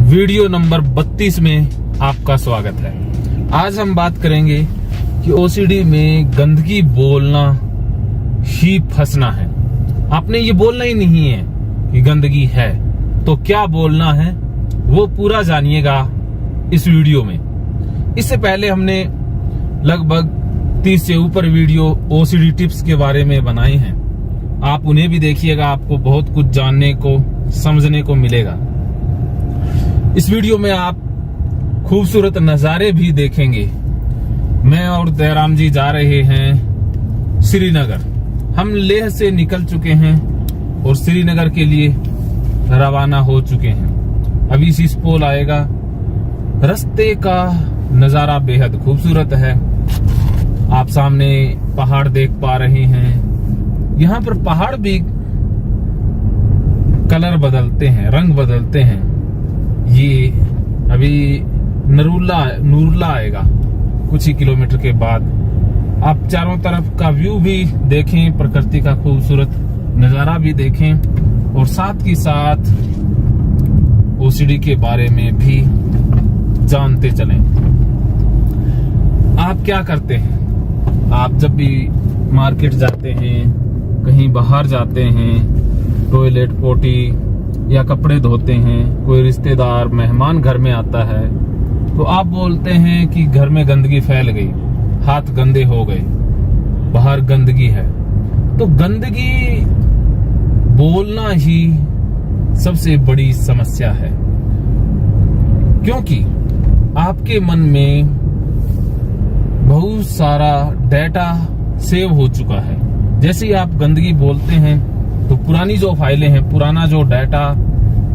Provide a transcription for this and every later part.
Video number 32 में आपका स्वागत है। आज हम बात करेंगे कि ओसीडी में गंदगी बोलना ही फंसना है। आपने ये बोलना ही नहीं है कि गंदगी है, तो क्या बोलना है वो पूरा जानिएगा इस वीडियो में। इससे पहले हमने लगभग 30 से ऊपर वीडियो ओसीडी टिप्स के बारे में बनाए हैं। आप उन्हें भी देखिएगा, आपको बहुत कुछ जानने को समझने को मिलेगा। इस वीडियो में आप खूबसूरत नजारे भी देखेंगे। मैं और दयाराम जी जा रहे हैं श्रीनगर। हम लेह से निकल चुके हैं और श्रीनगर के लिए रवाना हो चुके हैं। अभी सिसपोल आएगा। रास्ते का नजारा बेहद खूबसूरत है। आप सामने पहाड़ देख पा रहे हैं। यहाँ पर पहाड़ भी कलर बदलते हैं, रंग बदलते हैं। ये अभी नूरला आएगा कुछ ही किलोमीटर के बाद। आप चारों तरफ का व्यू भी देखें, प्रकृति का खूबसूरत नजारा भी देखें और साथ ही साथ ओसीडी के बारे में भी जानते चलें। आप क्या करते हैं? आप जब भी मार्केट जाते हैं, कहीं बाहर जाते हैं, टॉयलेट, पोटी या कपड़े धोते हैं, कोई रिश्तेदार मेहमान घर में आता है, तो आप बोलते हैं कि घर में गंदगी फैल गई, हाथ गंदे हो गए, बाहर गंदगी है। तो गंदगी बोलना ही सबसे बड़ी समस्या है, क्योंकि आपके मन में बहुत सारा डेटा सेव हो चुका है। जैसे ही आप गंदगी बोलते हैं तो पुरानी जो फाइलें हैं, पुराना जो डाटा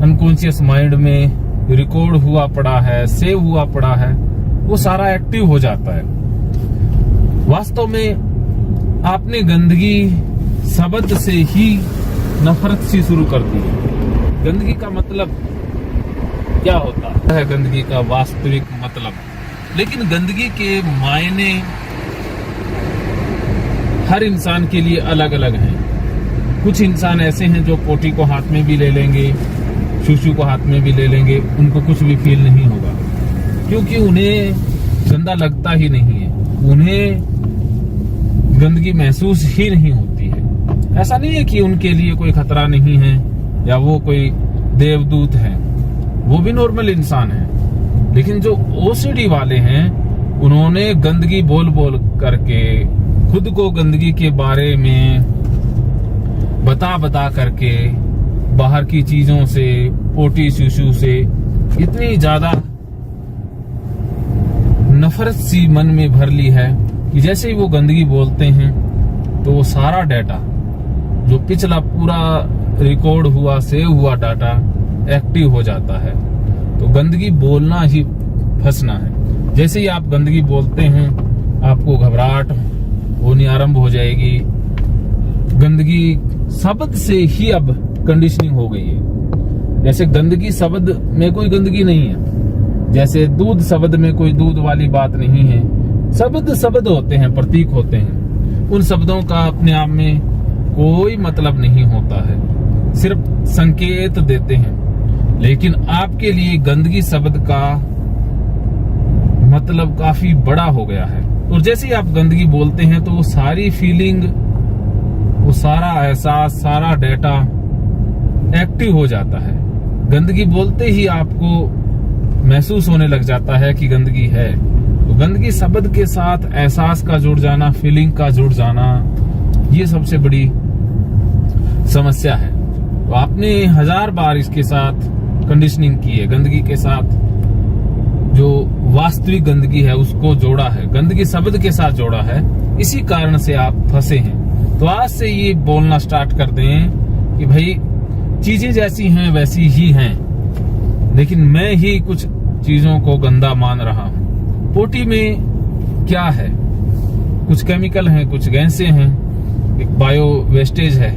अनकॉन्शियस माइंड में रिकॉर्ड हुआ पड़ा है, सेव हुआ पड़ा है, वो सारा एक्टिव हो जाता है। वास्तव में आपने गंदगी शब्द से ही नफरत सी शुरू कर दी है। गंदगी का मतलब क्या होता है? गंदगी का वास्तविक मतलब, लेकिन गंदगी के मायने हर इंसान के लिए अलग अलग हैं। कुछ इंसान ऐसे हैं जो पोटी को हाथ में भी ले लेंगे, शूशू को हाथ में भी ले लेंगे, उनको कुछ भी फील नहीं होगा, क्योंकि उन्हें गंदा लगता ही नहीं है, उन्हें गंदगी महसूस ही नहीं होती है। ऐसा नहीं है कि उनके लिए कोई खतरा नहीं है या वो कोई देवदूत है, वो भी नॉर्मल इंसान है। लेकिन जो ओसीडी वाले हैं, उन्होंने गंदगी बोल बोल करके खुद को गंदगी के बारे में बता करके बाहर की चीजों से, पोटी शूशू से इतनी ज्यादा नफरत सी मन में भर ली है कि जैसे ही वो गंदगी बोलते हैं तो वो सारा डाटा जो पिछला पूरा रिकॉर्ड हुआ, सेव हुआ डाटा एक्टिव हो जाता है। तो गंदगी बोलना ही फंसना है। जैसे ही आप गंदगी बोलते हैं, आपको घबराहट होनी आरंभ हो जाएगी। गंदगी शब्द से ही अब कंडीशनिंग हो गई है। जैसे गंदगी शब्द में कोई गंदगी नहीं है, जैसे दूध शब्द में कोई दूध वाली बात नहीं है। शब्द होते हैं, प्रतीक होते हैं। उन शब्दों का अपने आप में कोई मतलब नहीं होता है, सिर्फ संकेत देते हैं। लेकिन आपके लिए गंदगी शब्द का मतलब काफी बड़ा हो गया है। और जैसे ही आप गंदगी बोलते हैं तो वो सारी फीलिंग, वो सारा एहसास, सारा डाटा एक्टिव हो जाता है। गंदगी बोलते ही आपको महसूस होने लग जाता है कि गंदगी है। तो गंदगी शब्द के साथ एहसास का जुड़ जाना, फीलिंग का जुड़ जाना, ये सबसे बड़ी समस्या है। तो आपने 1000 बार इसके साथ कंडीशनिंग की है। गंदगी के साथ जो वास्तविक गंदगी है उसको जोड़ा है, गंदगी शब्द के साथ जोड़ा है। इसी कारण से आप फंसे हैं। तो आज से ये बोलना स्टार्ट कर दें कि भाई चीजें जैसी हैं वैसी ही हैं, लेकिन मैं ही कुछ चीजों को गंदा मान रहा हूं। पोटी में क्या है? कुछ केमिकल हैं, कुछ गैसें हैं, एक बायो वेस्टेज है।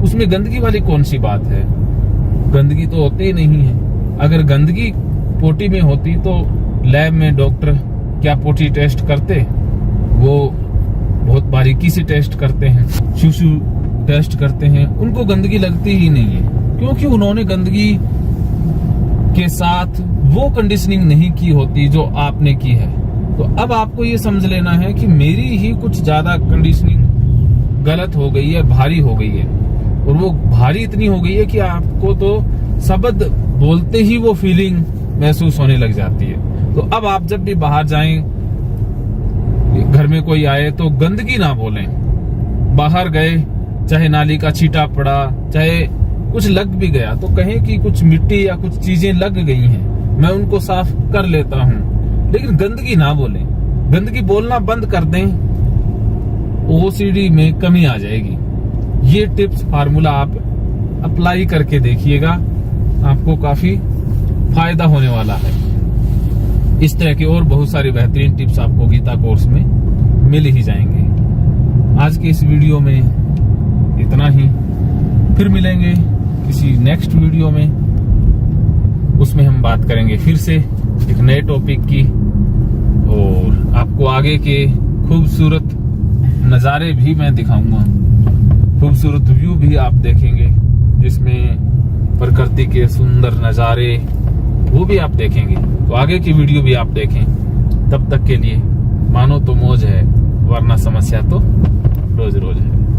उसमें गंदगी वाली कौन सी बात है? गंदगी तो होती ही नहीं है। अगर गंदगी पोटी में होती तो लैब में डॉक्टर क्या पोटी टेस्ट करते? वो बहुत बारीकी से टेस्ट करते हैं, शूशू टेस्ट करते हैं। उनको गंदगी लगती ही नहीं है, क्योंकि उन्होंने गंदगी के साथ वो कंडीशनिंग नहीं की होती जो आपने की है। तो अब आपको ये समझ लेना है कि मेरी ही कुछ ज्यादा कंडीशनिंग गलत हो गई है, भारी हो गई है, और वो भारी इतनी हो गई है कि आपको तो शब्द बोलते ही वो फीलिंग महसूस होने लग जाती है। तो अब आप जब भी बाहर जाएं, घर में कोई आए तो गंदगी ना बोलें। बाहर गए, चाहे नाली का छींटा पड़ा, चाहे कुछ लग भी गया तो कहें कि कुछ मिट्टी या कुछ चीजें लग गई हैं, मैं उनको साफ कर लेता हूं, लेकिन गंदगी ना बोलें। गंदगी बोलना बंद कर दें, ओसीडी में कमी आ जाएगी। ये टिप्स फार्मूला आप अप्लाई करके देखिएगा, आपको काफी फायदा होने वाला है। इस तरह के और बहुत सारी बेहतरीन टिप्स आपको गीता कोर्स में मिल ही जाएंगे। आज के इस वीडियो में इतना ही, फिर मिलेंगे किसी नेक्स्ट वीडियो में। उसमें हम बात करेंगे फिर से एक नए टॉपिक की, और आपको आगे के खूबसूरत नज़ारे भी मैं दिखाऊंगा, खूबसूरत व्यू भी आप देखेंगे, जिसमें प्रकृति के सुंदर नज़ारे वो भी आप देखेंगे। तो आगे की वीडियो भी आप देखें। तब तक के लिए मानो तो मौज है, वरना समस्या तो रोज रोज है।